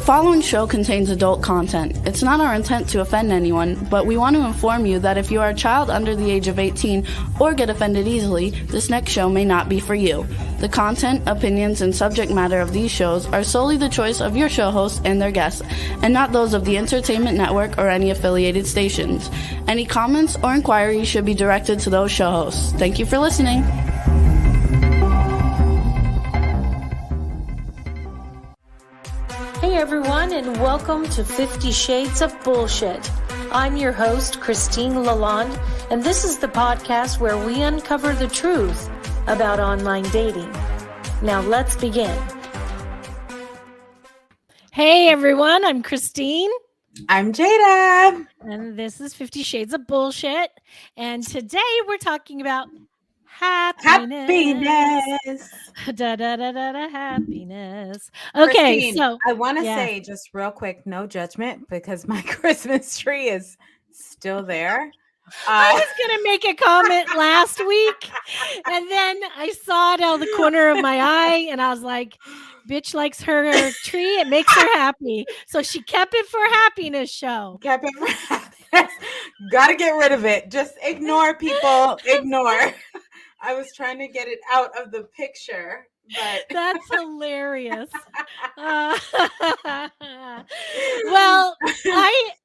following show contains adult content. It's not our intent to offend anyone, but we want to inform you that if you are a child under the age of 18 or get offended easily, this next show may not be for you. The content, opinions, and subject matter of these shows are solely the choice of your show hosts and their guests, and not those of the Entertainment Network or any affiliated stations. Any comments or inquiries should be directed to those show hosts. Thank you for listening. Hey everyone, and welcome to 50 Shades of Bullshit. I'm your host, Christine Lalonde, and this is the podcast where we uncover the truth about online dating. Now let's begin. Hey everyone, I'm Christine. I'm Jada. And this is 50 Shades of Bullshit. And today we're talking about happiness. Da, da, da, da, da, happiness. Okay, Christine, so I want to say just real quick, no judgment, because my Christmas tree is still there. I was going to make a comment last week, and then I saw it out of the corner of my eye, and I was like, bitch likes her tree. It makes her happy. So she kept it for happiness show. Kept it for happiness. Got to get rid of it. Just ignore people. Ignore. I was trying to get it out of the picture, but that's hilarious. Well,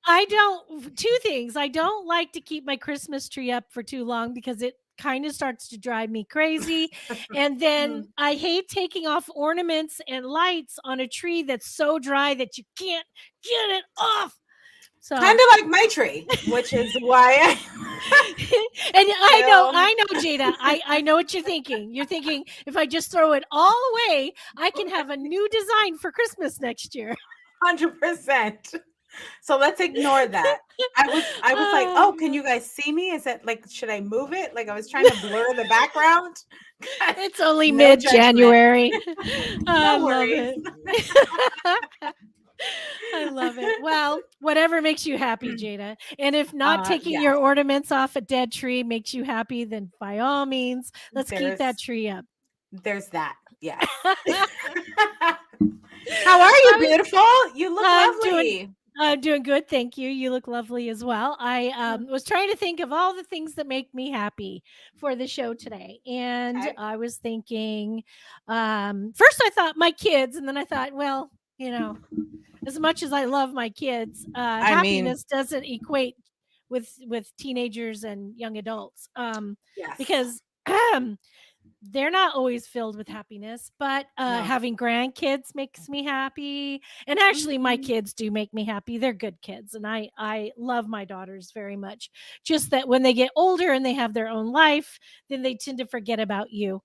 I don't. Two things. I don't like to keep my Christmas tree up for too long because it kind of starts to drive me crazy. And then I hate taking off ornaments and lights on a tree that's so dry that you can't get it off. So kind of like my tree, which is why I know, Jada. I know what you're thinking. You're thinking if I just throw it all away, I can have a new design for Christmas next year. 100%. So let's ignore that. I was like, oh, can you guys see me? Is it like, should I move it? Like I was trying to blur the background. It's only mid-January. No worries. I love it. Well, whatever makes you happy, Jada. And if not taking your ornaments off a dead tree makes you happy, then by all means, let's keep that tree up. There's that. Yeah. How are you, beautiful? You look lovely. I'm doing good. Thank you. You look lovely as well. I was trying to think of all the things that make me happy for the show today. And I was thinking, first I thought my kids, and then I thought, well, you know, as much as I love my kids, happiness doesn't equate with teenagers and young adults. Because they're not always filled with happiness, but having grandkids makes me happy. And actually my kids do make me happy. They're good kids. And I love my daughters very much. Just that when they get older and they have their own life, then they tend to forget about you.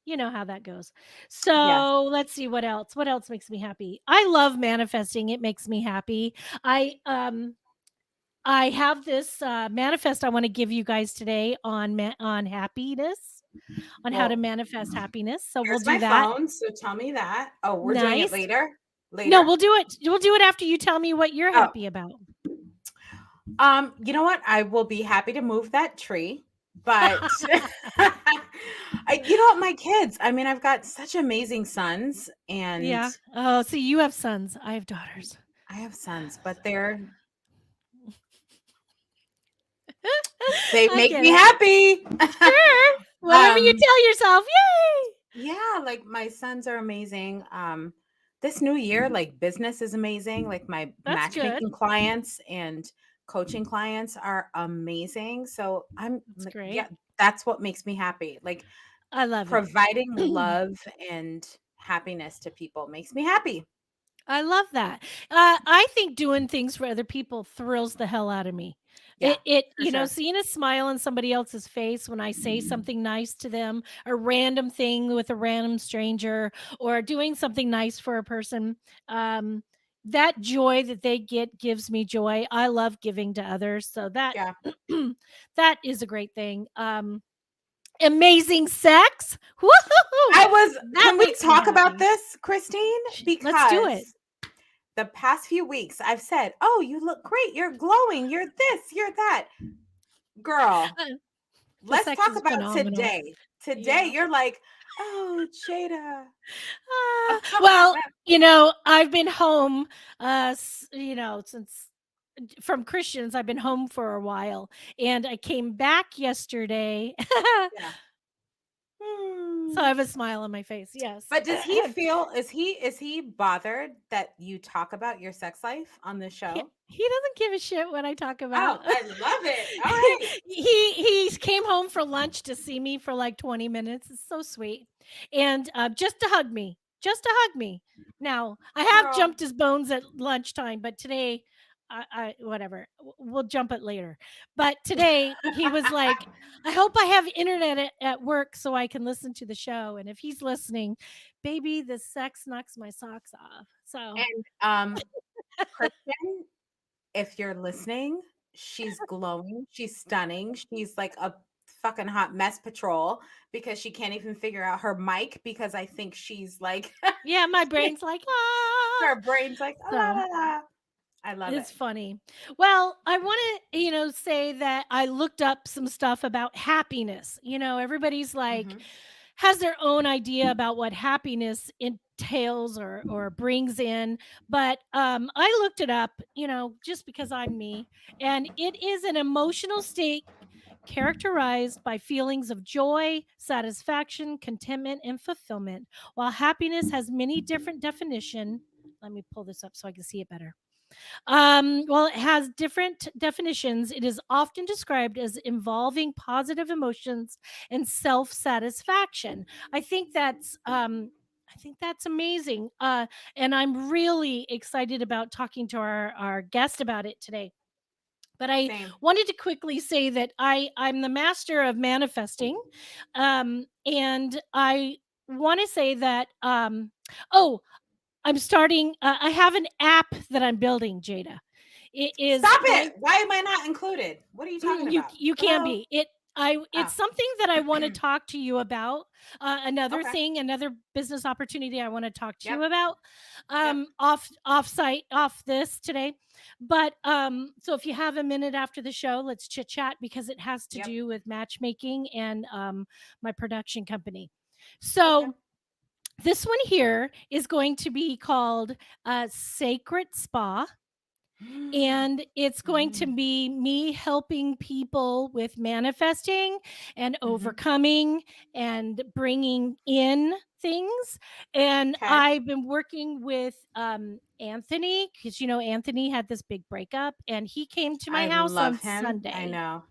You know how that goes. So let's see what else. What else makes me happy? I love manifesting. It makes me happy. I have this manifest I want to give you guys today on happiness, on how to manifest happiness. So we'll do that. Phone, so tell me that. Oh, we're doing it later. No, we'll do it. We'll do it after you tell me what you're happy about. You know what? I will be happy to move that tree, but you know what? My kids. I mean, I've got such amazing sons, and Oh, so you have sons. I have daughters. I have sons, but they make me happy. Sure. Whatever you tell yourself. Yay. Yeah, like my sons are amazing. This new year, like business is amazing. Like my matchmaking clients and coaching clients are amazing. So that's great. Yeah, that's what makes me happy. Like I love providing love and happiness to people makes me happy. I love that. I think doing things for other people thrills the hell out of me. Yeah, seeing a smile on somebody else's face when I say something nice to them, a random thing with a random stranger, or doing something nice for a person, that joy that they get gives me joy. I love giving to others. So that, that is a great thing. Amazing sex. Woo-hoo-hoo. Can we talk about this, Christine? Because let's do it. The past few weeks, I've said, oh, you look great. You're glowing. You're this, you're that. Girl, let's talk about today. today you're like, oh, Jada. Well, I've been home, since from Christians. I've been home for a while, and I came back yesterday. Yeah. So I have a smile on my face. Yes. But does he feel, is he bothered that you talk about your sex life on the show? He doesn't give a shit what I talk about. Oh, I love it. All right. He came home for lunch to see me for like 20 minutes. It's so sweet. And just to hug me. Just to hug me. Now, I have Girl. jumped his bones at lunchtime, but today I whatever. We'll jump it later. But today he was like, I hope I have internet at work so I can listen to the show. And if he's listening, baby, the sex knocks my socks off. So And Kristen, if you're listening, she's glowing, she's stunning, she's like a fucking hot mess patrol because she can't even figure out her mic because I think she's like yeah, my brain's like, her brain's like, So, la, la, la. I love it's it. funny. Well, I want to, say that I looked up some stuff about happiness. Everybody's like, has their own idea about what happiness entails or brings in. But I looked it up, just because I'm me. And it is an emotional state characterized by feelings of joy, satisfaction, contentment, and fulfillment. While happiness has many different definitions, let me pull this up so I can see it better. Well, it has different definitions. It is often described as involving positive emotions and self-satisfaction. I think that's amazing. And I'm really excited about talking to our guest about it today. But I wanted to quickly say that I'm the master of manifesting, and I want to say that I'm starting. I have an app that I'm building, Jada. It is Stop it. Why am I not included? What are you talking about? You can't be. It's something that I want to Oh. talk to you about. Another thing, another business opportunity I want to talk to you about. Off this today. But so if you have a minute after the show, let's chit chat because it has to do with matchmaking and my production company. So this one here is going to be called Sacred Spa. And it's going to be me helping people with manifesting and overcoming and bringing in things. And I've been working with Anthony because Anthony had this big breakup and he came to my house on Sunday. I know.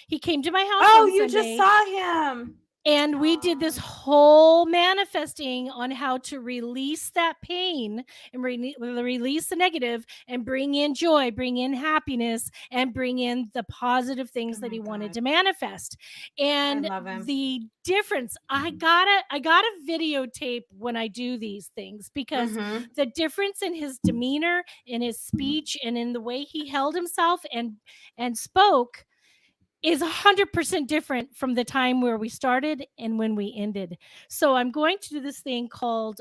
He came to my house on Sunday. You just saw him. And we did this whole manifesting on how to release that pain and release the negative and bring in joy, bring in happiness, and bring in the positive things that he wanted to manifest. And the difference, I gotta videotape when I do these things because the difference in his demeanor, in his speech, and in the way he held himself and spoke is 100% different from the time where we started and when we ended. So I'm going to do this thing called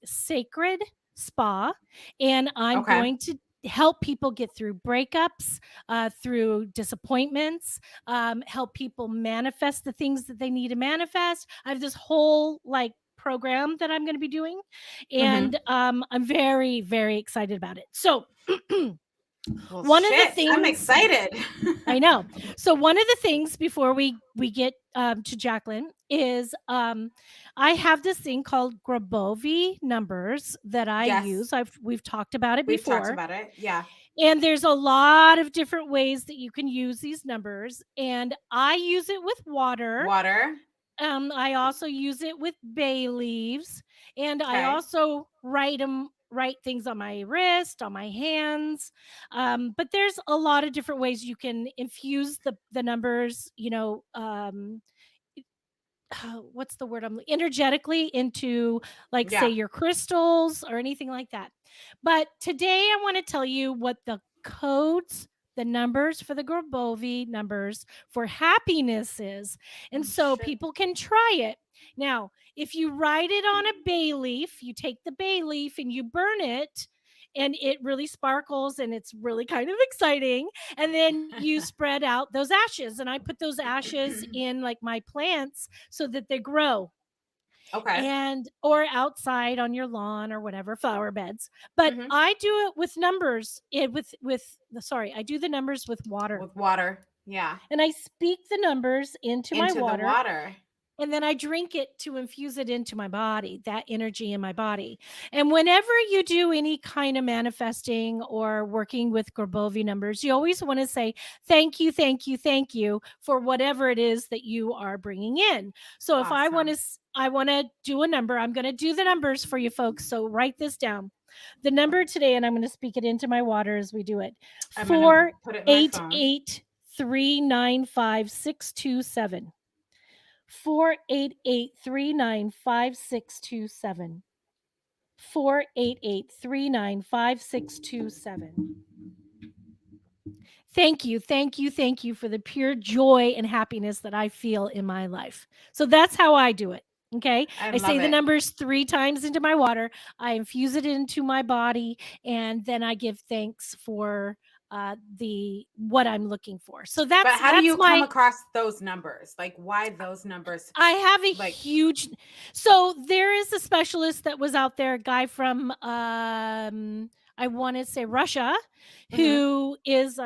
Sacred Spa, and I'm going to help people get through breakups, through disappointments, help people manifest the things that they need to manifest. I have this whole program that I'm going to be doing, and I'm very, very excited about it. So one of the things I'm excited. I know. So one of the things before we get to Jacqueline is I have this thing called Grabovoi numbers that I use. We've talked about it before. We've talked about it. Yeah. And there's a lot of different ways that you can use these numbers. And I use it with water. I also use it with bay leaves. And I also write things on my wrist, on my hands. But there's a lot of different ways you can infuse the numbers, what's the word energetically into say your crystals or anything like that. But today I want to tell you what the codes, the numbers for the Grabovoi numbers for happiness is. And so people can try it. Now, if you write it on a bay leaf, you take the bay leaf and you burn it, and it really sparkles and it's really kind of exciting. And then you spread out those ashes, and I put those ashes in like my plants so that they grow, Okay. and or outside on your lawn or whatever, flower beds. But Hmm. I do it with numbers, I do the numbers with water. With water. Yeah. And I speak the numbers into my Into the water, water. and then I drink it to infuse it into my body, that energy in my body. And whenever you do any kind of manifesting or working with Grabovoi numbers, you always want to say, thank you, thank you, thank you for whatever it is that you are bringing in. So if Awesome. I want to do a number, I'm going to do the numbers for you folks. So write this down. The number today, and I'm going to speak it into my water as we do it. I'm going to put it in my phone. 488-395-627. 488-395-627. 488-395-627. Thank you, thank you, thank you for the pure joy and happiness that I feel in my life. So that's how I do it. Okay. I say the numbers 3 times into my water. I infuse it into my body, and then I give thanks for the what I'm looking for. So But how do you come across those numbers? Like, why those numbers? I have a huge. So there is a specialist that was out there, a guy from I want to say Russia, who is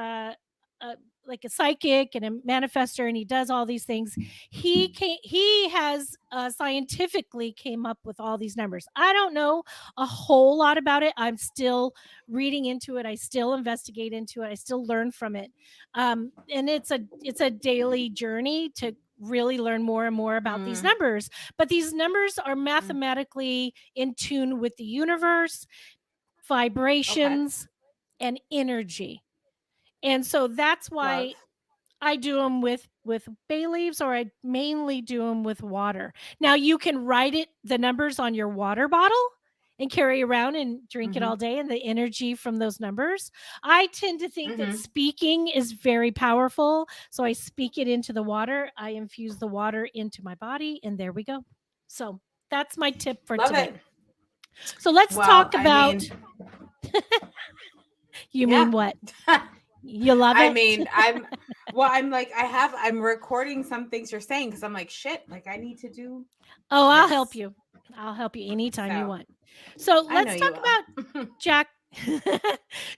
like a psychic and a manifester, and he does all these things. He has scientifically came up with all these numbers. I don't know a whole lot about it. I'm still reading into it. I still investigate into it. I still learn from it. And it's a daily journey to really learn more and more about these numbers. But these numbers are mathematically in tune with the universe, vibrations, and energy. And so that's why I do them with bay leaves, or I mainly do them with water. Now you can write the numbers on your water bottle and carry around and drink it all day, and the energy from those numbers. I tend to think that speaking is very powerful. So I speak it into the water. I infuse the water into my body, and there we go. So that's my tip for today. So let's talk about. You mean what? You love it? I mean, I'm recording some things you're saying, because I'm like, shit, like I need to do. Oh, I'll help you. I'll help you anytime you want. So let's talk about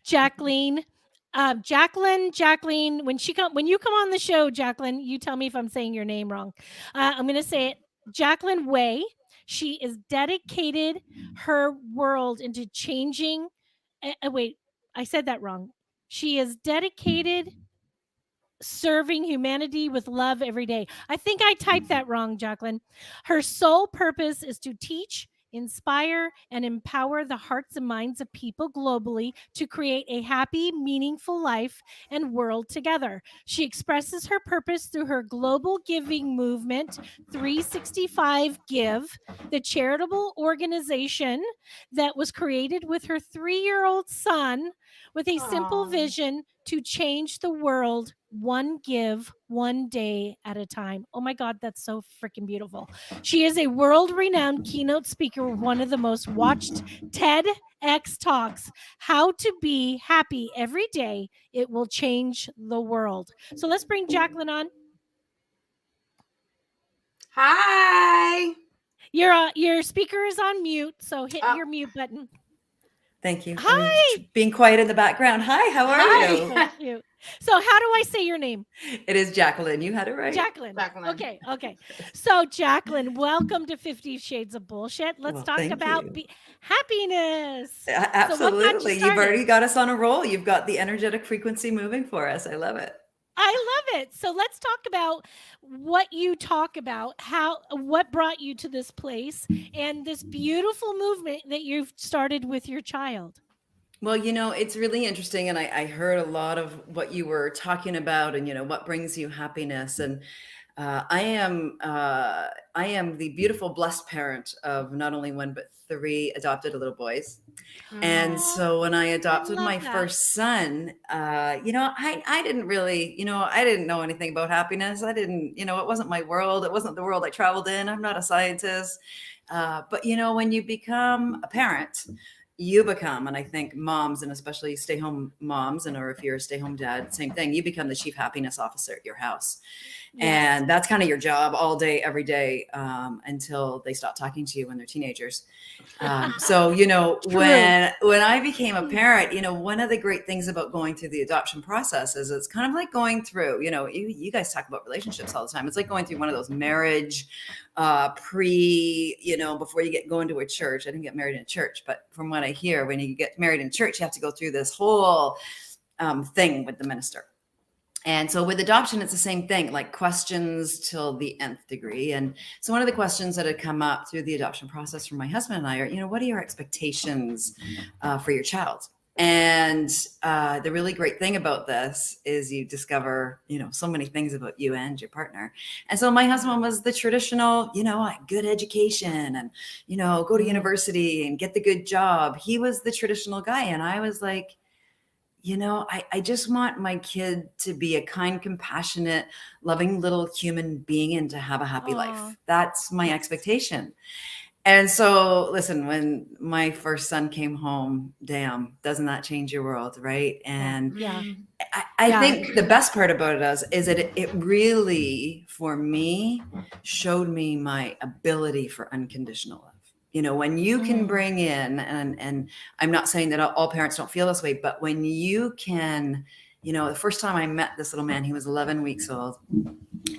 Jacqueline. Jacqueline, when you come on the show, Jacqueline, you tell me if I'm saying your name wrong. I'm going to say it, Jacqueline Way. She is dedicated her world into changing. Wait, I said that wrong. She is dedicated serving humanity with love every day. I think I typed that wrong, Jacqueline. Her sole purpose is to teach, inspire, and empower the hearts and minds of people globally to create a happy, meaningful life and world together. She expresses her purpose through her global giving movement, 365 Give, the charitable organization that was created with her 3-year-old son, with a simple vision to change the world one give, one day at a time. Oh my God, that's so freaking beautiful. She is a world-renowned keynote speaker with one of the most watched TEDx Talks, How to Be Happy Every Day. It will change the world. So let's bring Jacqueline on. Hi. Your speaker is on mute, so hit your mute button. Thank you. Hi. I'm being quiet in the background. Hi, how are you? So cute. So how do I say your name? It is Jacqueline. You had it right. Jacqueline. Okay. So Jacqueline, welcome to 50 Shades of Bullshit. Let's talk about happiness. Absolutely. You've already got us on a roll. You've got the energetic frequency moving for us. I love it. I love it. So let's talk about what you talk about, what brought you to this place and this beautiful movement that you've started with your child. Well, it's really interesting. And I heard a lot of what you were talking about and, what brings you happiness. And I am the beautiful, blessed parent of not only one, but 3 adopted little boys. And so when I adopted my first son, I didn't really, I didn't know anything about happiness. I didn't, it wasn't my world. It wasn't the world I traveled in. I'm not a scientist. But when you become a parent, you become, and I think moms, and especially stay-home moms, and or if you're a stay-home dad, same thing, you become the chief happiness officer at your house. Yes. And that's kind of your job all day, every day, until they stop talking to you when they're teenagers. So, when I became a parent, one of the great things about going through the adoption process is it's kind of like going through, you guys talk about relationships all the time. It's like going through one of those marriage, before you get going to a church. I didn't get married in a church, but from what I hear, when you get married in church, you have to go through this whole thing with the minister. And so with adoption, it's the same thing, like questions till the nth degree. And so one of the questions that had come up through the adoption process from my husband and I are, what are your expectations for your child? And the really great thing about this is you discover, so many things about you and your partner. And so my husband was the traditional, good education and, go to university and get the good job. He was the traditional guy. And I was like, I just want my kid to be a kind, compassionate, loving little human being and to have a happy life. That's my expectation. And so, listen, when my first son came home, damn, doesn't that change your world, right? And I think the best part about it is that it really, for me, showed me my ability for unconditional love. When you can bring in, and I'm not saying that all parents don't feel this way, but when you can, the first time I met this little man, he was 11 weeks old.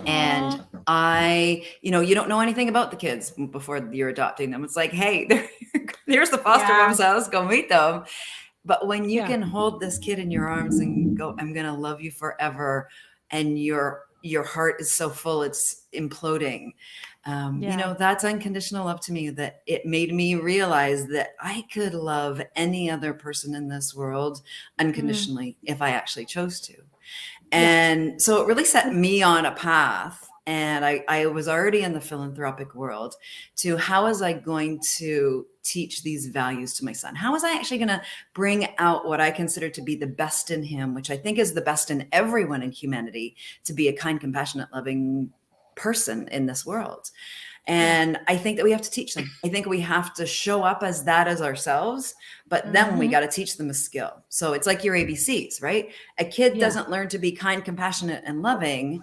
And you don't know anything about the kids before you're adopting them. It's like, hey, there's the foster mom's house, go meet them. But when you can hold this kid in your arms and go, I'm going to love you forever. And your heart is so full, it's imploding. That's unconditional love to me, that it made me realize that I could love any other person in this world unconditionally if I actually chose to. And so it really set me on a path. And I was already in the philanthropic world to how was I going to teach these values to my son? How was I actually going to bring out what I consider to be the best in him, which I think is the best in everyone in humanity, to be a kind, compassionate, loving person in this world. And I think that we have to teach them. I think we have to show up as that as ourselves, but then we got to teach them a skill. So it's like your ABCs, right? A kid doesn't learn to be kind, compassionate, and loving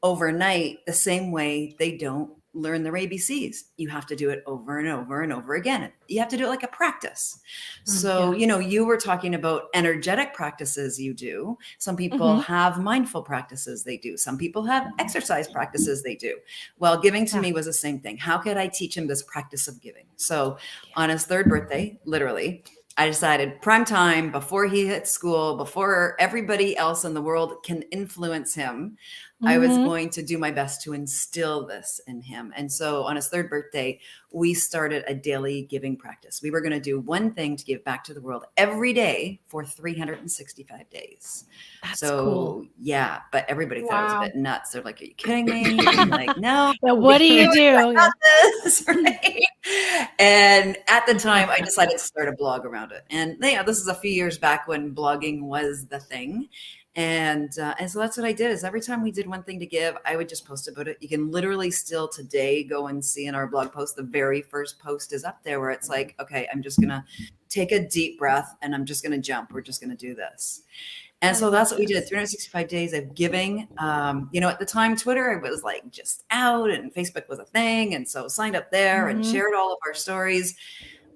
overnight the same way they don't learn their ABCs. You have to do it over and over and over again. You have to do it like a practice. So, you were talking about energetic practices you do. Some people have mindful practices they do. Some people have exercise practices they do. Well, giving to me was the same thing. How could I teach him this practice of giving? So on his 3rd birthday, literally, I decided prime time, before he hits school, before everybody else in the world can influence him, I was going to do my best to instill this in him. And so on his 3rd birthday, we started a daily giving practice. We were going to do one thing to give back to the world every day for 365 days. That's so cool. Yeah, but everybody thought it was a bit nuts. They're like, are you kidding me? I'm like, no. What do you do? This, right? And at the time, I decided to start a blog around it. And this is a few years back when blogging was the thing. And so that's what I did, is every time we did one thing to give, I would just post about it. You can literally still today go and see in our blog post, the very first post is up there where it's like, okay, I'm just going to take a deep breath and I'm just going to jump. We're just going to do this. And so that's what we did, 365 days of giving. At the time, Twitter was like just out and Facebook was a thing. And so signed up there and shared all of our stories.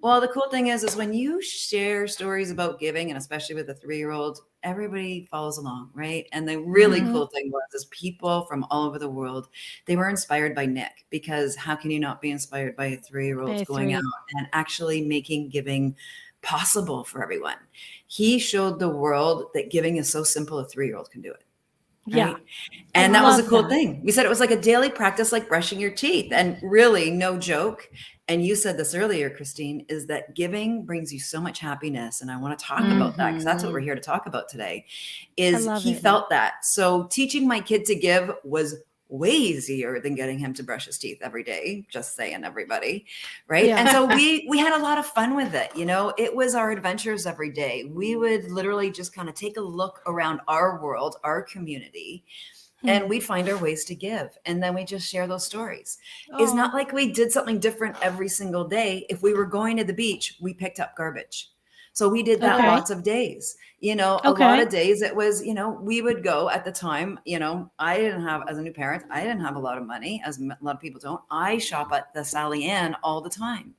Well, the cool thing is when you share stories about giving, and especially with a 3-year-old, everybody follows along, right? And the really cool thing was people from all over the world, they were inspired by Nick, because how can you not be inspired by a 3-year-old going out and actually making giving possible for everyone? He showed the world that giving is so simple, a 3-year-old can do it. Right? Yeah. And that was a cool thing. We said it was like a daily practice, like brushing your teeth. And really, no joke. And you said this earlier, Christine, is that giving brings you so much happiness. And I want to talk about that, because that's what we're here to talk about today, is he felt that. So teaching my kid to give was way easier than getting him to brush his teeth every day. Just saying, everybody. Right. Yeah. And so we had a lot of fun with it. It was our adventures every day. We would literally just kind of take a look around our world, our community, and we'd find our ways to give. And then we just share those stories. It's not like we did something different every single day. If we were going to the beach, we picked up garbage. So we did that lots of days. A lot of days it was, we would go at the time, I didn't have, as a new parent, I didn't have a lot of money, as a lot of people don't. I shop at the Sally Ann all the time.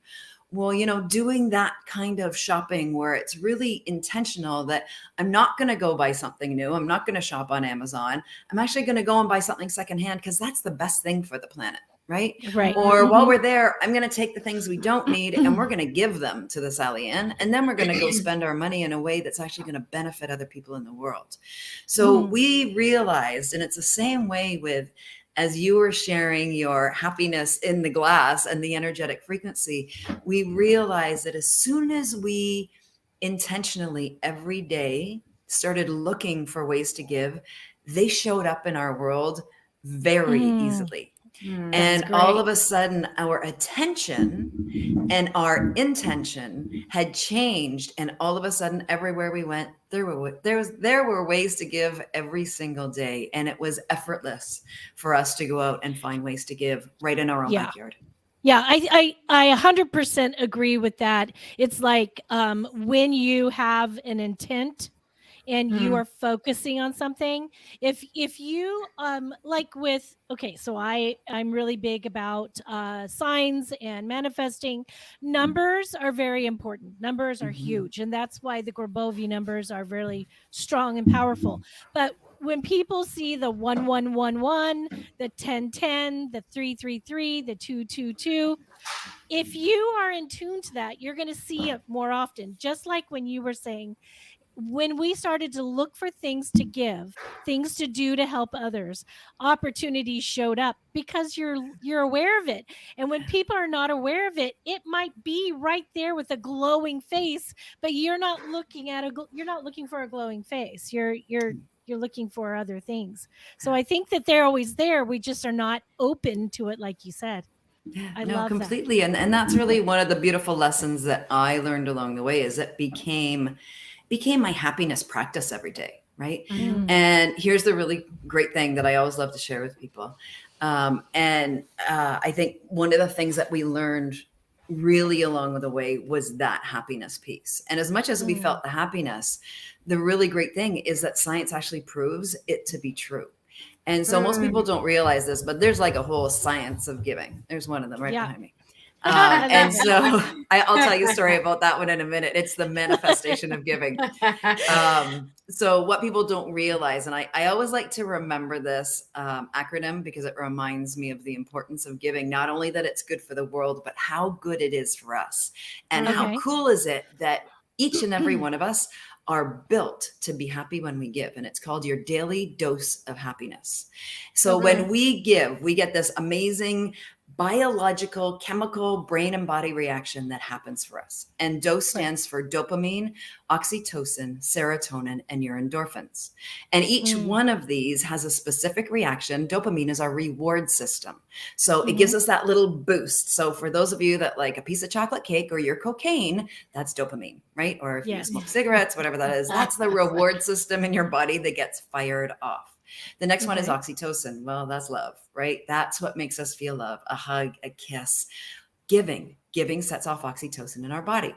Well, doing that kind of shopping where it's really intentional, that I'm not going to go buy something new. I'm not going to shop on Amazon. I'm actually going to go and buy something secondhand, because that's the best thing for the planet. Right. Or while we're there, I'm going to take the things we don't need and we're going to give them to the Sally Ann. And then we're going to go spend our money in a way that's actually going to benefit other people in the world. So we realized, and it's the same way with, as you were sharing your happiness in the glass and the energetic frequency, we realized that as soon as we intentionally every day started looking for ways to give, they showed up in our world very easily. And all of a sudden, our attention and our intention had changed. And all of a sudden, everywhere we went, there were ways to give every single day. And it was effortless for us to go out and find ways to give right in our own backyard. Yeah, I 100% agree with that. It's like when you have an intent and you are focusing on something, if you like with, so I'm really big about signs and manifesting. Numbers are very important. Numbers are huge, and that's why the Grabovoi numbers are really strong and powerful. But when people see the 1111, the 1010, the 333, the 222, if you are in tune to that, you're going to see it more often. Just like when you were saying, when we started to look for things to give, things to do to help others, opportunities showed up because you're aware of it. And when people are not aware of it, it might be right there with a glowing face, but you're not looking for a glowing face. You're looking for other things. So I think that they're always there. We just are not open to it, like you said. Yeah, I no, love completely. that. And that's really one of the beautiful lessons that I learned along the way, is it became my happiness practice every day. Right. And here's the really great thing that I always love to share with people. I think one of the things that we learned really along the way was that happiness piece. And as much as we felt the happiness, the really great thing is that science actually proves it to be true. And so most people don't realize this, but there's like a whole science of giving. There's one of them right behind me. And so I'll tell you a story about that one in a minute. It's the manifestation of giving. So what people don't realize, and I always like to remember this acronym, because it reminds me of the importance of giving, not only that it's good for the world, but how good it is for us. And how cool is it that each and every one of us are built to be happy when we give. And it's called your daily dose of happiness. So when we give, we get this amazing biological, chemical brain and body reaction that happens for us. And dose stands for dopamine, oxytocin, serotonin, and your endorphins. And each one of these has a specific reaction. Dopamine is our reward system. So it gives us that little boost. So for those of you that like a piece of chocolate cake or your cocaine, that's dopamine, right? Or if you smoke cigarettes, whatever that is, that's the reward system in your body that gets fired off. The next one is oxytocin. Well, that's love, right? That's what makes us feel love, a hug, a kiss. Giving sets off oxytocin in our body.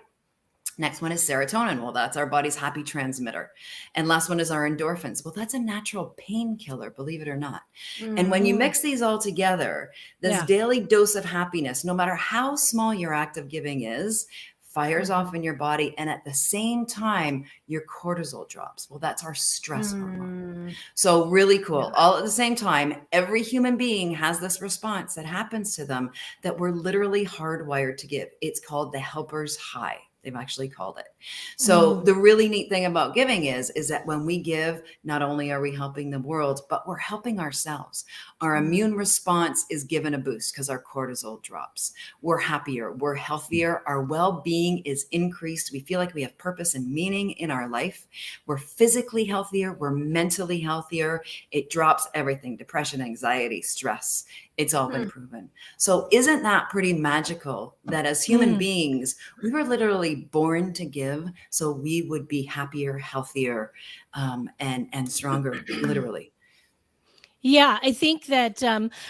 Next one is serotonin. Well, that's our body's happy transmitter. And last one is our endorphins. Well, that's a natural painkiller, believe it or not. And when you mix these all together, this daily dose of happiness, no matter how small your act of giving is, fires off in your body. And at the same time, your cortisol drops. Well, that's our stress hormone. So really cool. All at the same time, every human being has this response that happens to them that we're literally hardwired to give. It's called the helper's high. They've actually called it. So the really neat thing about giving is that when we give, not only are we helping the world, but we're helping ourselves. Our immune response is given a boost because our cortisol drops. We're happier, we're healthier, our well-being is increased. We feel like we have purpose and meaning in our life. We're physically healthier, we're mentally healthier. It drops everything: depression, anxiety, stress. It's all been proven. So isn't that pretty magical that as human beings, we were literally born to give so we would be happier, healthier, and stronger, literally. Yeah, I think that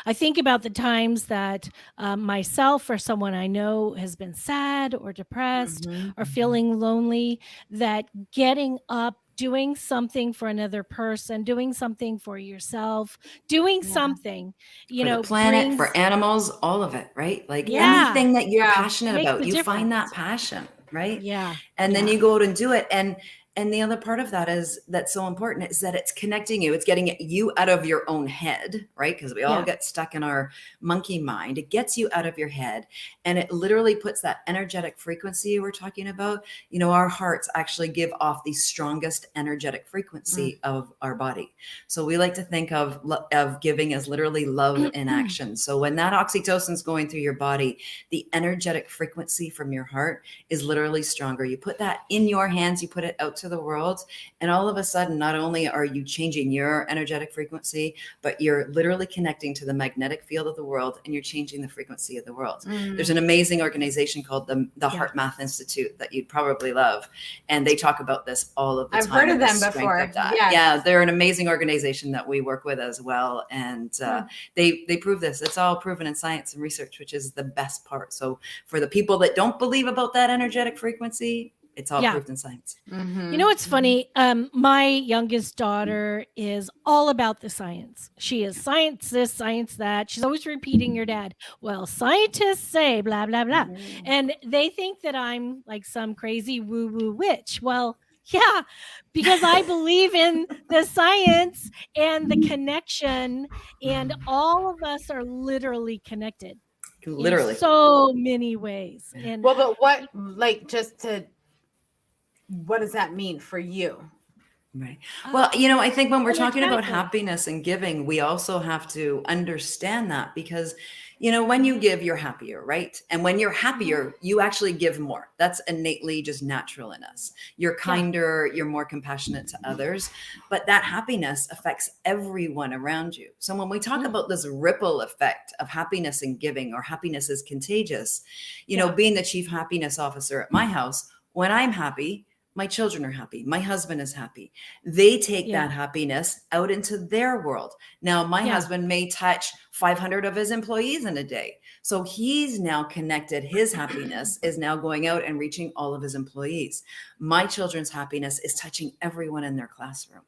I think about the times that myself or someone I know has been sad or depressed or feeling lonely, that getting up, doing something for another person, doing something for yourself, doing something, For the planet, brings, for animals, all of it, right? Like yeah, anything that you're Yeah. passionate makes about, a you find difference. that passion, right? Yeah. And then Yeah. you go out and do it. And the other part of that is that's so important is that it's connecting you. It's getting you out of your own head, right? Because we all Yeah. get stuck in our monkey mind. It gets you out of your head, and it literally puts that energetic frequency you were talking about. You know, our hearts actually give off the strongest energetic frequency of our body. So we like to think of giving as literally love in action. So when that oxytocin is going through your body, the energetic frequency from your heart is literally stronger. You put that in your hands, you put it out to the world, and all of a sudden, not only are you changing your energetic frequency, but you're literally connecting to the magnetic field of the world, and you're changing the frequency of the world. There's an amazing organization called the Heart Math Institute that you'd probably love, and they talk about this all of the time. I've heard of the them strength before. of that. Yes. Yeah, they're an amazing organization that we work with as well, and they prove this. It's all proven in science and research, which is the best part. So for the people that don't believe about that energetic frequency, it's all proved in science. You know what's funny? My youngest daughter is all about the science. She is science this, science that. She's always repeating your dad. Well, scientists say blah, blah, blah. And they think that I'm like some crazy woo-woo witch. Well, yeah, because I believe in the science and the connection, and all of us are literally connected. Literally. In so many ways. And well, but what, like, what does that mean for you? Right. Well, you know, I think when we're talking about happiness and giving, we also have to understand that because, you know, when you give, you're happier, right? And when you're happier, you actually give more. That's innately just natural in us. You're kinder, you're more compassionate to others, but that happiness affects everyone around you. So when we talk about this ripple effect of happiness and giving, or happiness is contagious, you know, being the chief happiness officer at my house, when I'm happy, my children are happy. My husband is happy. They take that happiness out into their world. Now, my husband may touch 500 of his employees in a day. So he's now connected. His happiness is now going out and reaching all of his employees. My children's happiness is touching everyone in their classroom.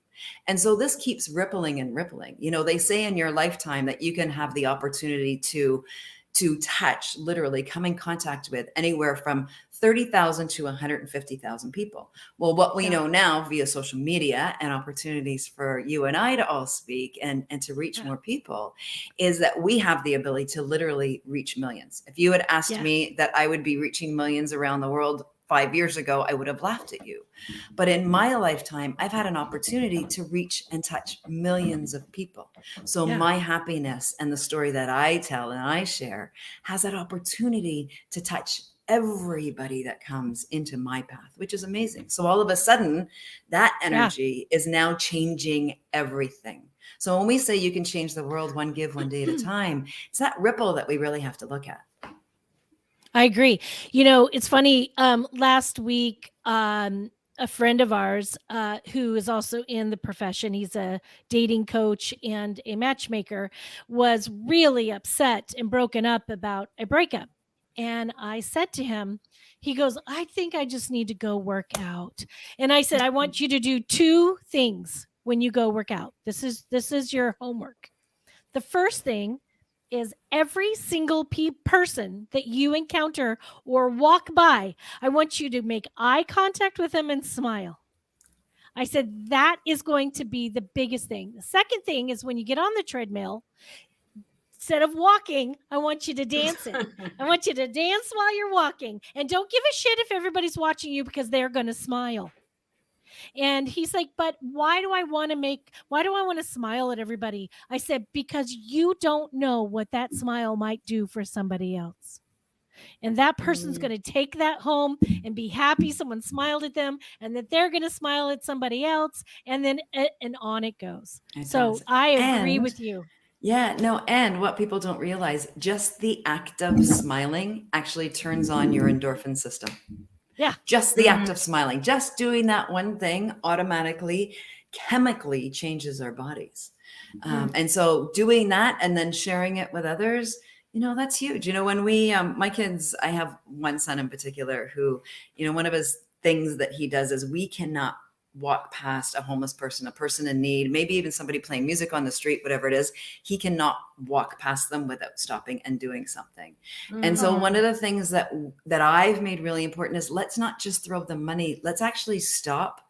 And so this keeps rippling and rippling. You know, they say in your lifetime that you can have the opportunity to touch, literally come in contact with anywhere from 30,000 to 150,000 people. Well, what we know now via social media and opportunities for you and I to all speak and to reach more people is that we have the ability to literally reach millions. If you had asked me that I would be reaching millions around the world 5 years ago, I would have laughed at you. But in my lifetime, I've had an opportunity to reach and touch millions of people. So my happiness and the story that I tell and I share has that opportunity to touch everybody that comes into my path, which is amazing. So all of a sudden, that energy is now changing everything. So when we say you can change the world one give, one day at a time, it's that ripple that we really have to look at. I agree. You know, it's funny. Last week, a friend of ours who is also in the profession, he's a dating coach and a matchmaker, was really upset and broken up about a breakup. And I said to him, he goes, I think I just need to go work out. And I said, I want you to do two things when you go work out. This is your homework. The first thing is every single person that you encounter or walk by, I want you to make eye contact with them and smile. I said, that is going to be the biggest thing. The second thing is when you get on the treadmill, instead of walking, I want you to dance it. I want you to dance while you're walking. And don't give a shit if everybody's watching you because they're going to smile. And he's like, but why do I want to smile at everybody? I said, because you don't know what that smile might do for somebody else. And that person's going to take that home and be happy someone smiled at them, and that they're going to smile at somebody else. And then and on it goes. I agree with you. Yeah, no, and what people don't realize, just the act of smiling actually turns on your endorphin system. Yeah. Just the act of smiling, just doing that one thing automatically, chemically changes our bodies. And so doing that and then sharing it with others, that's huge. When we, my kids, I have one son in particular who, one of his things that he does is we cannot walk past a homeless person, a person in need, maybe even somebody playing music on the street, whatever it is. He cannot walk past them without stopping and doing something. And so one of the things that I've made really important is let's not just throw them money. Let's actually stop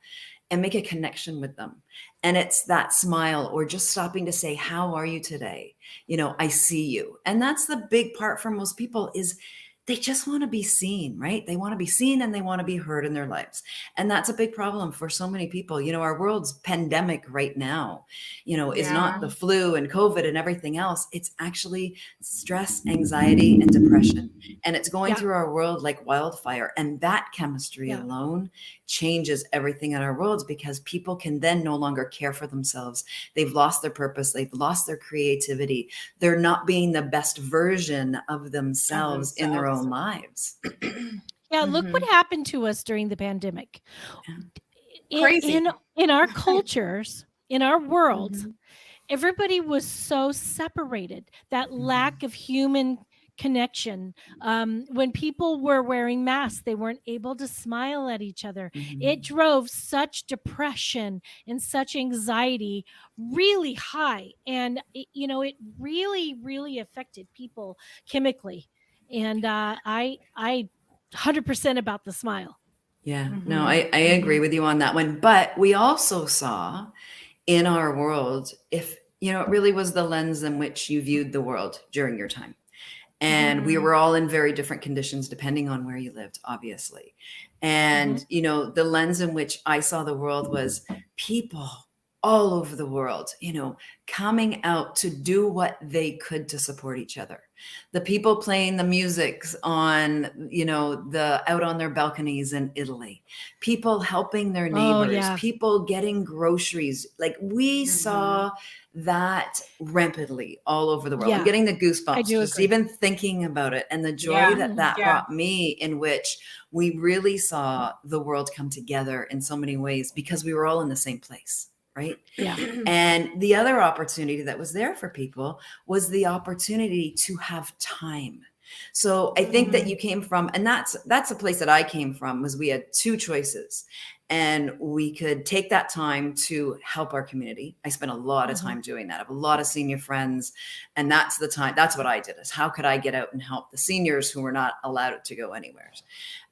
and make a connection with them. And it's that smile or just stopping to say, how are you today? I see you. And that's the big part for most people is they just want to be seen, right? They want to be seen and they want to be heard in their lives. And that's a big problem for so many people. Our world's pandemic right now, is not the flu and COVID and everything else. It's actually stress, anxiety, and depression. And it's going through our world like wildfire. And that chemistry alone changes everything in our worlds because people can then no longer care for themselves. They've lost their purpose. They've lost their creativity. They're not being the best version of themselves in their own lives. Look what happened to us during the pandemic. Crazy. In our cultures, in our worlds, everybody was so separated. That lack of human connection. When people were wearing masks, they weren't able to smile at each other. It drove such depression and such anxiety really high. And, it really, really affected people chemically. And I 100% about the smile. Yeah, no, I agree with you on that one. But we also saw in our world, if, it really was the lens in which you viewed the world during your time. And we were all in very different conditions, depending on where you lived, obviously. And, the lens in which I saw the world was people all over the world, coming out to do what they could to support each other. The people playing the music on, out on their balconies in Italy, people helping their neighbors, people getting groceries. Like we saw that rampantly all over the world. I'm getting the goosebumps just even thinking about it, and the joy that brought me, in which we really saw the world come together in so many ways because we were all in the same place. Right. Yeah. And the other opportunity that was there for people was the opportunity to have time. So I think that you came from, and that's a place that I came from, was we had two choices. And we could take that time to help our community. I spent a lot of time doing that. I have a lot of senior friends. And that's the time, that's what I did, is how could I get out and help the seniors who were not allowed to go anywhere?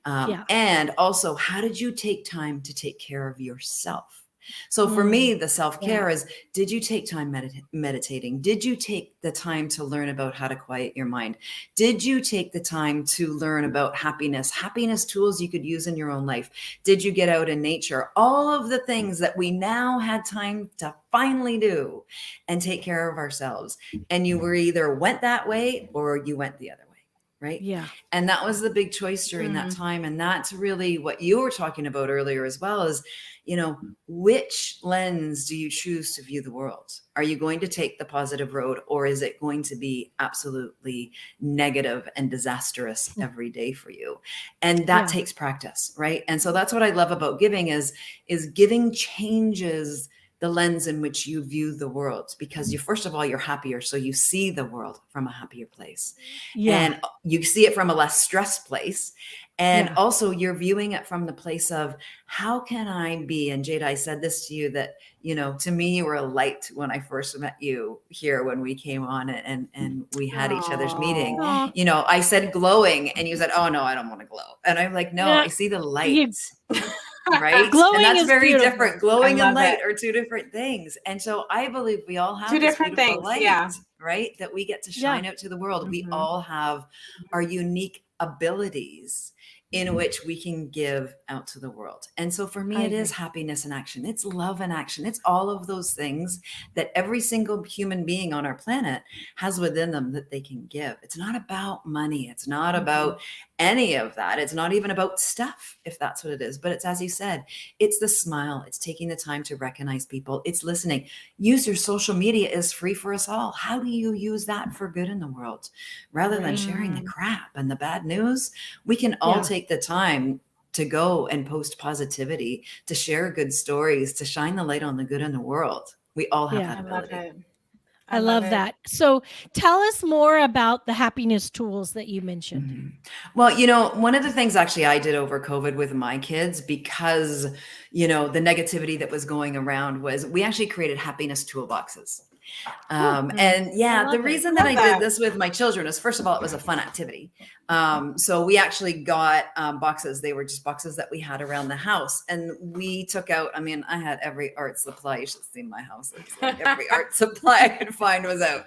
And also, how did you take time to take care of yourself? So for me, the self-care is, did you take time meditating? Did you take the time to learn about how to quiet your mind? Did you take the time to learn about happiness tools you could use in your own life? Did you get out in nature? All of the things that we now had time to finally do and take care of ourselves. And you were either went that way or you went the other way. Right. Yeah. And that was the big choice during that time. And that's really what you were talking about earlier as well, is, which lens do you choose to view the world? Are you going to take the positive road, or is it going to be absolutely negative and disastrous every day for you? And that takes practice. Right. And so that's what I love about giving is giving changes the lens in which you view the world, because first of all, you're happier. So you see the world from a happier place, and you see it from a less stressed place. And also you're viewing it from the place of, how can I be? And Jada, I said this to you, that, to me, you were a light when I first met you here, when we came on and we had each other's meeting. I said glowing, and you said, oh no, I don't want to glow. And I'm like, no, I see the light. Right. Glowing, and that's very beautiful. Different. Glowing and light are two different things. And so I believe we all have two this different beautiful things. light, right? That we get to shine out to the world. We all have our unique abilities in which we can give out to the world. And so for me, it is happiness in action. It's love in action. It's all of those things that every single human being on our planet has within them that they can give. It's not about money. It's not about any of that. It's not even about stuff, if that's what it is. But it's, as you said, it's the smile. It's taking the time to recognize people. It's listening. Use your social media is free for us all. How do you use that for good in the world? Rather than sharing the crap and the bad news, we can all take the time to go and post positivity, to share good stories, to shine the light on the good in the world. We all have that ability. I love that. So tell us more about the happiness tools that you mentioned. Mm-hmm. Well, one of the things actually I did over COVID with my kids, because, the negativity that was going around, was we actually created happiness toolboxes. And yeah, the reason that I did this with my children is, first of all, it was a fun activity. So we actually got boxes. They were just boxes that we had around the house. And we took out, I had every art supply. You should see my house. It's like every art supply I could find was out.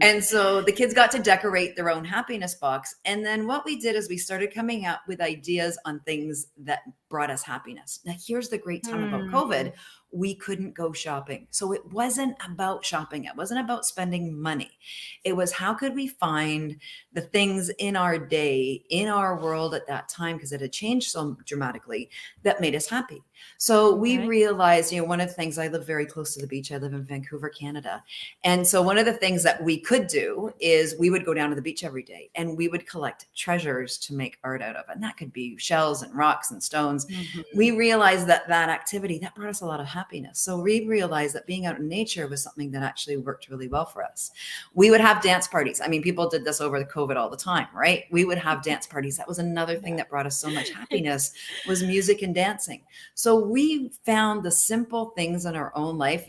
And so the kids got to decorate their own happiness box. And then what we did is we started coming up with ideas on things that brought us happiness. Now, here's the great time about COVID. We couldn't go shopping. So it wasn't about shopping. It wasn't about spending money. It was, how could we find the things in our day, in our world at that time, because it had changed so dramatically, that made us happy. So we realized, one of the things, I live very close to the beach. I live in Vancouver, Canada. And so one of the things that we could do is we would go down to the beach every day and we would collect treasures to make art out of. And that could be shells and rocks and stones. We realized that activity, that brought us a lot of happiness. So we realized that being out in nature was something that actually worked really well for us. We would have dance parties. People did this over the COVID all the time, right? We would have dance parties. That was another thing that brought us so much happiness, was music and dancing. So we found the simple things in our own life.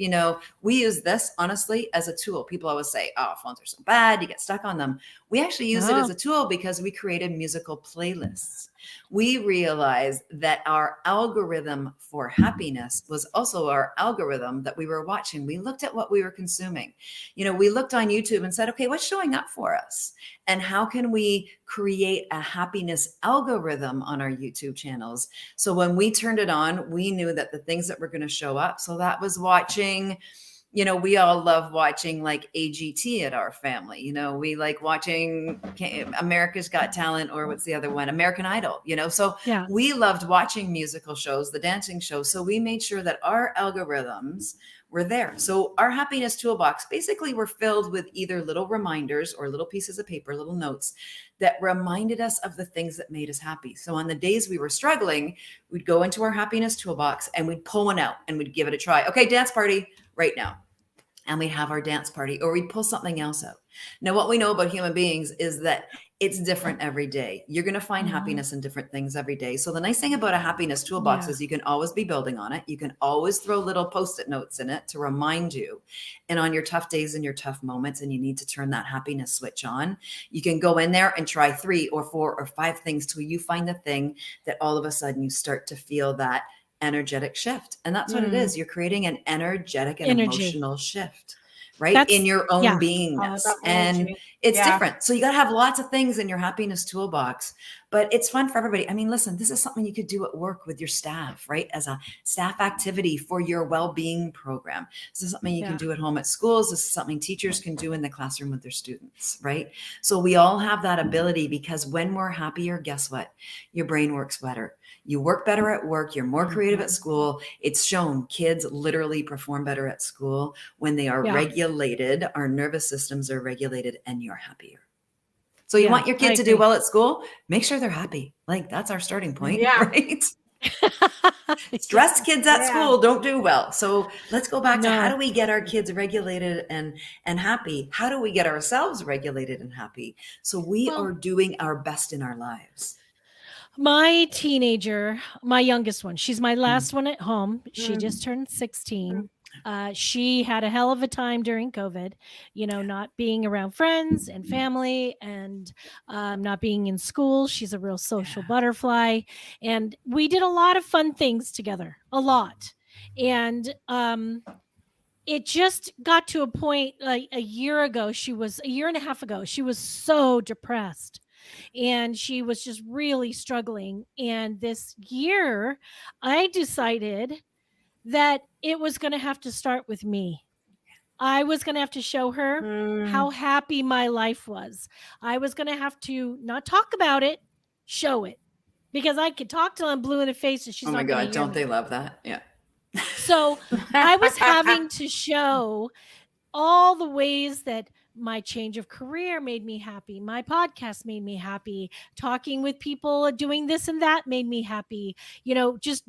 We use this, honestly, as a tool. People always say, oh, phones are so bad, you get stuck on them. We actually use it as a tool because we created musical playlists. We realized that our algorithm for happiness was also our algorithm that we were watching. We looked at what we were consuming. We looked on YouTube and said, okay, what's showing up for us? And how can we create a happiness algorithm on our YouTube channels? So when we turned it on, we knew that the things that were going to show up. So that was watching, we all love watching like AGT at our family. We like watching America's Got Talent, or what's the other one? American Idol, So we loved watching musical shows, the dancing shows. So we made sure that our algorithms were there. So our happiness toolbox basically were filled with either little reminders or little pieces of paper, little notes that reminded us of the things that made us happy. So on the days we were struggling, we'd go into our happiness toolbox and we'd pull one out and we'd give it a try. Okay, dance party right now. And we'd have our dance party, or we'd pull something else out. Now, what we know about human beings is that it's different every day. You're going to find happiness in different things every day. So the nice thing about a happiness toolbox is you can always be building on it. You can always throw little Post-it notes in it to remind you. And on your tough days and your tough moments, and you need to turn that happiness switch on, you can go in there and try 3 or 4 or 5 things till you find the thing that all of a sudden you start to feel that energetic shift. And that's what it is. You're creating an energetic and emotional shift, right? In your own beingness. And it's different. So you got to have lots of things in your happiness toolbox, but it's fun for everybody. Listen, this is something you could do at work with your staff, right? As a staff activity for your well-being program. This is something you can do at home at schools. This is something teachers can do in the classroom with their students, right? So we all have that ability, because when we're happier, guess what? Your brain works better. You work better at work. You're more creative at school. It's shown kids literally perform better at school when they are regulated. Our nervous systems are regulated, and you're happier. So you want your kid to do well at school? Make sure they're happy. Like, that's our starting point, right? Stressed kids at school don't do well. So let's go back to, how do we get our kids regulated and happy? How do we get ourselves regulated and happy? So we are doing our best in our lives. My teenager, my youngest one, she's my last one at home. She just turned 16. She had a hell of a time during COVID, not being around friends and family, and not being in school. She's a real social butterfly. And we did a lot of fun things together, a lot. And it just got to a point, like a year and a half ago, she was so depressed. And she was just really struggling. And this year, I decided that it was going to have to start with me. I was going to have to show her how happy my life was. I was going to have to not talk about it, show it. Because I could talk till I'm blue in the face and she's not going to hear me. Oh my God, don't they love that? Yeah. So I was having to show all the ways that my change of career made me happy. My podcast made me happy. Talking with people, doing this and that made me happy. Just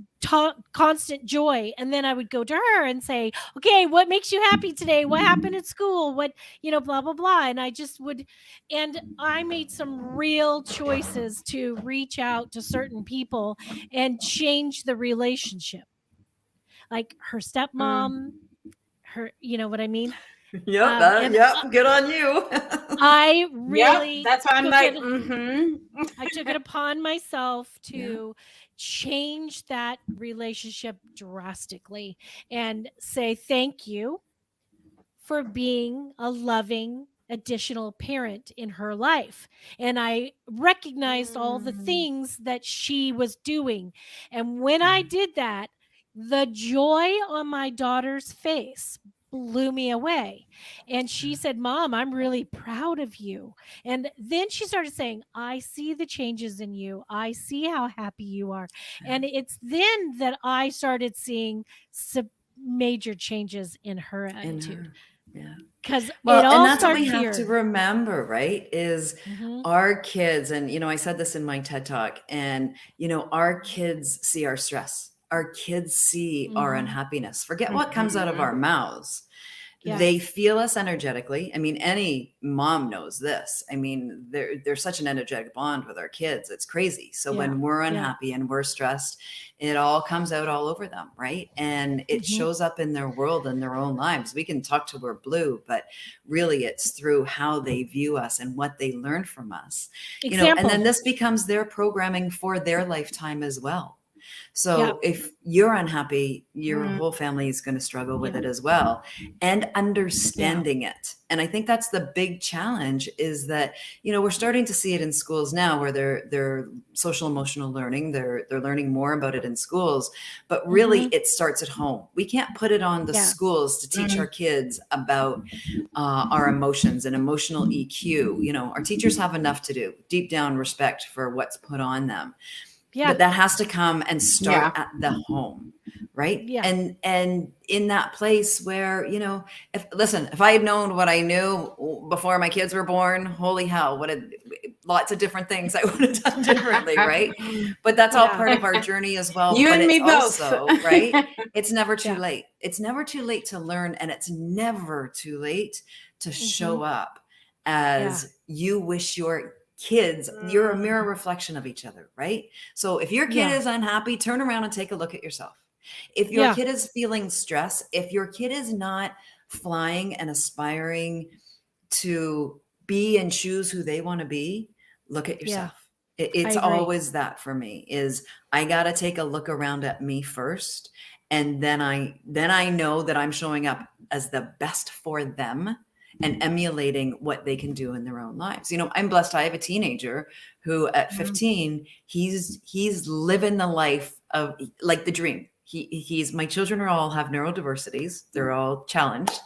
constant joy. And then I would go to her and say, okay, what makes you happy today? What happened at school? What, blah, blah, blah. And I just would, and I made some real choices to reach out to certain people and change the relationship. Like her stepmom, her, you know what I mean? Yep. Good on you. I really, that's why I'm like, I took it upon myself to change that relationship drastically and say thank you for being a loving additional parent in her life. And I recognized all the things that she was doing. And when I did that, the joy on my daughter's face blew me away. And she said, Mom, I'm really proud of you. And then she started saying, I see the changes in you. I see how happy you are. And it's then that I started seeing some major changes in her attitude. Yeah. Because and that's what we have to remember, right? Is mm-hmm. our kids, and I said this in my TED Talk, and our kids see our stress. Our kids see our unhappiness. Forget what comes out of our mouths. Yeah. They feel us energetically. I mean, any mom knows this. I mean, there's such an energetic bond with our kids. It's crazy. So when we're unhappy and we're stressed, it all comes out all over them, right? And it shows up in their world and their own lives. We can talk till we're blue, but really it's through how they view us and what they learn from us. And then this becomes their programming for their lifetime as well. So if you're unhappy, your whole family is going to struggle with it as well, and understanding it. And I think that's the big challenge, is that, we're starting to see it in schools now, where they're social emotional learning. They're learning more about it in schools, but really it starts at home. We can't put it on the schools to teach our kids about our emotions and emotional EQ. Our teachers have enough to do. Deep down respect for what's put on them. Yeah. But that has to come and start at the home, right? Yeah. And in that place where, if I had known what I knew before my kids were born, holy hell, lots of different things I would have done differently, right? But that's all part of our journey as well. You but and me both. Also, right? It's never too late. It's never too late to learn, and it's never too late to show up as you wish your kids. You're a mirror reflection of each other, right? So if your kid is unhappy, turn around and take a look at yourself. If your kid is feeling stress, if your kid is not flying and aspiring to be and choose who they want to be, look at yourself. It's always that for me, is I got to take a look around at me first. And then I know that I'm showing up as the best for them and emulating what they can do in their own lives. I'm blessed. I have a teenager who at 15, he's living the life of, like, the dream. My children all have neurodiversities. They're all challenged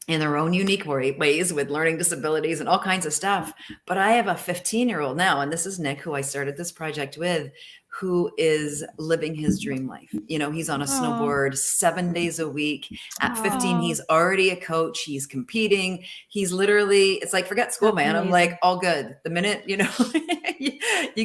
in their own unique ways with learning disabilities and all kinds of stuff. But I have a 15-year-old now, and this is Nick, who I started this project with, who is living his dream life. He's on a snowboard 7 days a week. At 15, he's already a coach. He's competing. He's literally, it's like, forget school, man. I'm like, all good. The minute, you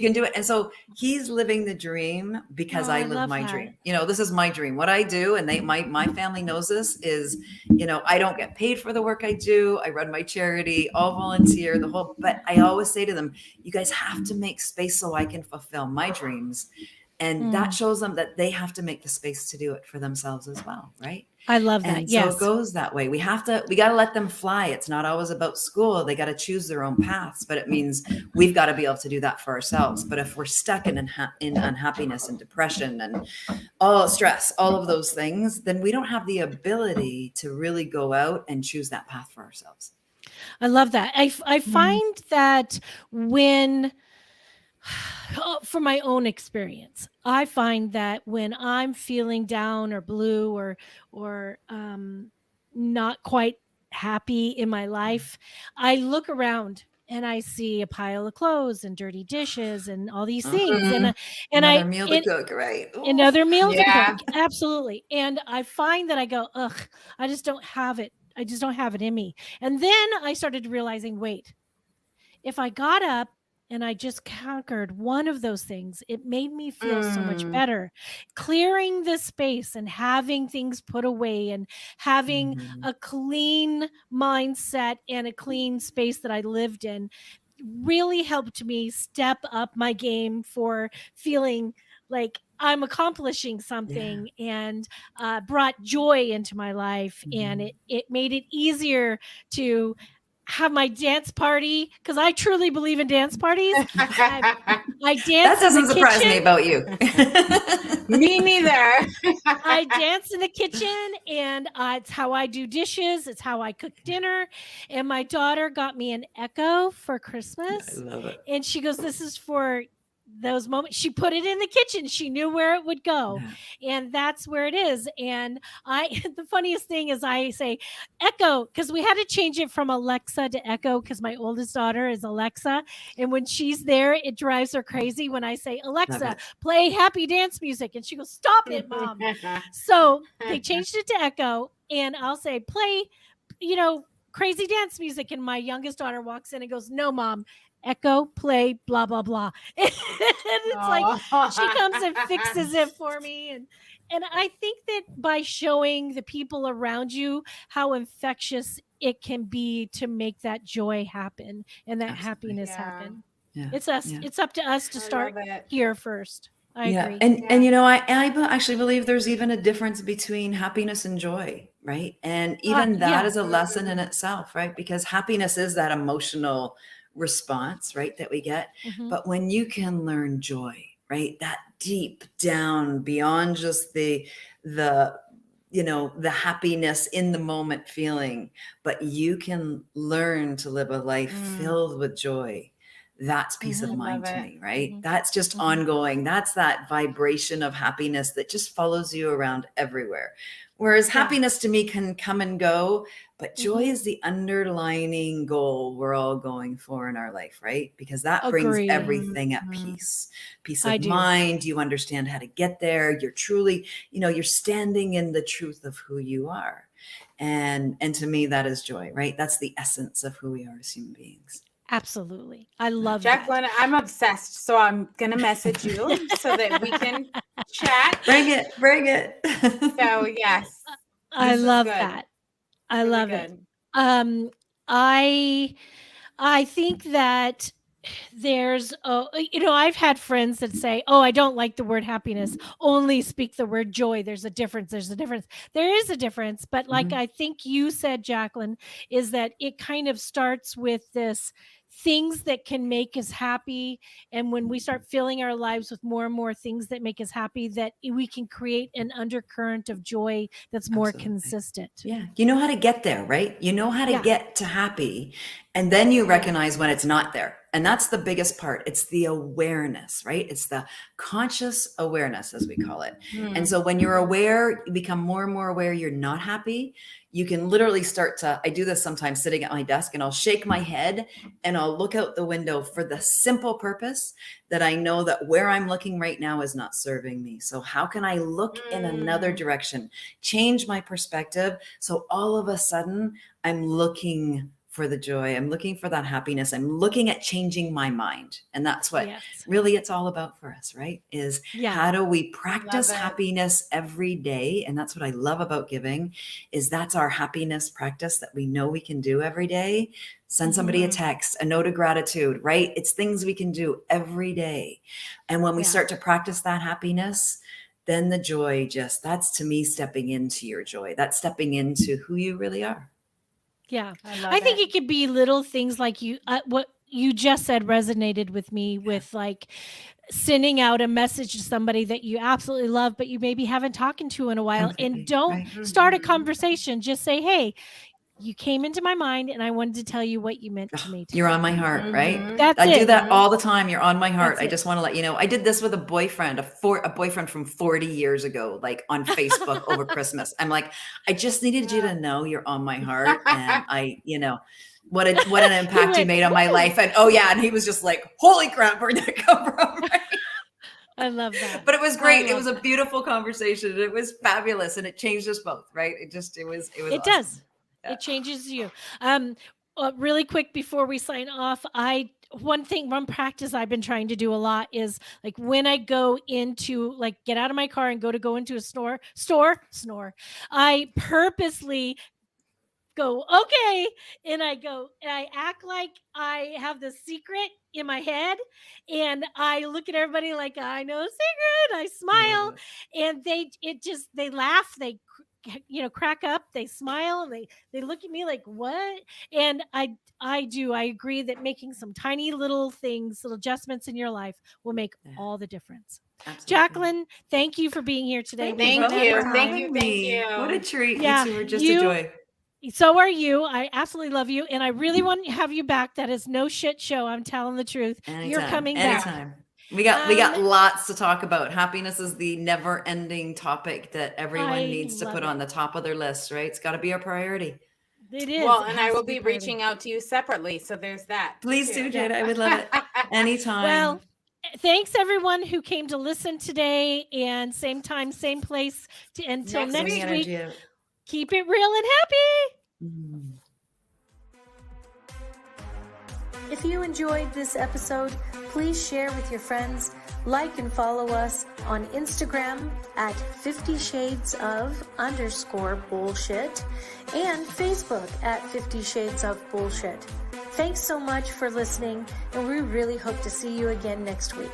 can do it. And so he's living the dream because I live my dream. This is my dream. What I do, and my family knows this, is, I don't get paid for the work I do. I run my charity, all volunteer, but I always say to them, you guys have to make space so I can fulfill my dreams. And that shows them that they have to make the space to do it for themselves as well, right? I love that. And so it goes that way. We got to let them fly. It's not always about school. They got to choose their own paths, but it means we've got to be able to do that for ourselves. But if we're stuck in unhappiness and depression and all stress, all of those things, then we don't have the ability to really go out and choose that path for ourselves. I love that. I find that when, from my own experience, I find that when I'm feeling down or blue or not quite happy in my life, I look around and I see a pile of clothes and dirty dishes and all these things, and another meal to cook, right? Another meal to cook, absolutely. And I find that I go, ugh, I just don't have it. I just don't have it in me. And then I started realizing, wait, if I got up and I just conquered one of those things, it made me feel so much better. Clearing the space and having things put away and having a clean mindset and a clean space that I lived in really helped me step up my game for feeling like I'm accomplishing something, and brought joy into my life. And it made it easier to have my dance party, because I truly believe in dance parties. I dance. That doesn't surprise me about you. Me neither. I dance in the kitchen, and it's how I do dishes. It's how I cook dinner. And my daughter got me an Echo for Christmas. I love it. And she goes, this is for those moments. She put it in the kitchen. She knew where it would go. And that's where it is. And the funniest thing is I say Echo, because we had to change it from Alexa to Echo, because my oldest daughter is Alexa. And when she's there, it drives her crazy when I say, Alexa, play happy dance music. And she goes, stop it, Mom. So they changed it to Echo, and I'll say, play, crazy dance music. And my youngest daughter walks in and goes, no, Mom, Echo, play, blah, blah, blah. And it's like she comes and fixes it for me. And I think that by showing the people around you how infectious it can be to make that joy happen and that happiness happen. It's us. It's up to us to start here first. I agree. And I actually believe there's even a difference between happiness and joy, right? And even that is a lesson in itself, right? Because happiness is that emotional response, right, that we get. But when you can learn joy, right, that deep down beyond just the happiness in the moment feeling, but you can learn to live a life filled with joy. That's peace of mind to me, right? That's just ongoing. That's that vibration of happiness that just follows you around everywhere. Whereas happiness to me can come and go, but joy is the underlining goal we're all going for in our life, right? Because that brings everything at peace. Peace of mind. You understand how to get there. You're truly, you're standing in the truth of who you are. And to me, that is joy, right? That's the essence of who we are as human beings. Absolutely. I love Jacqueline, that. I'm obsessed. So I'm going to message you so that we can chat. Bring it. So yes. I love that. I love it. I think that there's, I've had friends that say, oh, I don't like the word happiness, only speak the word joy. There's a difference. There is a difference. But like I think you said, Jacqueline, is that it kind of starts with this things that can make us happy. And when we start filling our lives with more and more things that make us happy, that we can create an undercurrent of joy that's more consistent. Yeah. You know how to get there, right? You know how to get to happy. And then you recognize when it's not there. And that's the biggest part. It's the awareness, right? It's the conscious awareness, as we call it. And so when you're aware, you become more and more aware you're not happy. You can literally start to, I do this sometimes sitting at my desk, and I'll shake my head and I'll look out the window for the simple purpose that I know that where I'm looking right now is not serving me. So how can I look in another direction, change my perspective? So all of a sudden I'm looking for the joy. I'm looking for that happiness. I'm looking at changing my mind. And that's what really it's all about for us, right? Is how do we practice happiness every day? And that's what I love about giving, is that's our happiness practice that we know we can do every day. Send somebody a text, a note of gratitude, right? It's things we can do every day. And when we start to practice that happiness, then the joy that's to me stepping into your joy. That's stepping into who you really are. Yeah. I think it could be little things like what you just said resonated with me, with like sending out a message to somebody that you absolutely love, but you maybe haven't talked to in a while. And don't start a conversation. Just say, hey, you came into my mind and I wanted to tell you what you meant to me today. You're on my heart, right? I do that all the time. You're on my heart. I just want to let you know. I did this with a boyfriend, a boyfriend from 40 years ago, like on Facebook over Christmas. I'm like, I just needed you to know you're on my heart. And what an impact you made on my life. And and he was just like, holy crap, where'd that come from? Right? I love that. But it was great. It was a beautiful conversation. It was fabulous. And it changed us both, right? It was awesome. Does. It changes you. Really quick before we sign off, one practice I've been trying to do a lot is like when I go into like get out of my car and go into a snore, I purposely go, okay. And I act like I have the secret in my head and I look at everybody like I know a secret. I smile and they laugh. They, crack up, they smile, and they look at me like, what? And I agree that making some tiny little things, little adjustments in your life will make all the difference. Absolutely. Jacqueline, thank you for being here today. Thank you. What a treat. Yeah, you two are just a joy. So are you. I absolutely love you. And I really want to have you back. That is no shit show. I'm telling the truth. Anytime, you're coming back. We got lots to talk about. Happiness is the never-ending topic that everyone needs to put on the top of their list, right? It's got to be a priority. It is. Well, and I will be reaching out to you separately. So there's that. Please do, Jada. I would love it. Anytime. Well, thanks everyone who came to listen today, and same time, same place. Until next week. Keep it real and happy. If you enjoyed this episode, please share with your friends, like and follow us on Instagram at 50 Shades of _bullshit and Facebook at 50 Shades of Bullshit. Thanks so much for listening, and we really hope to see you again next week.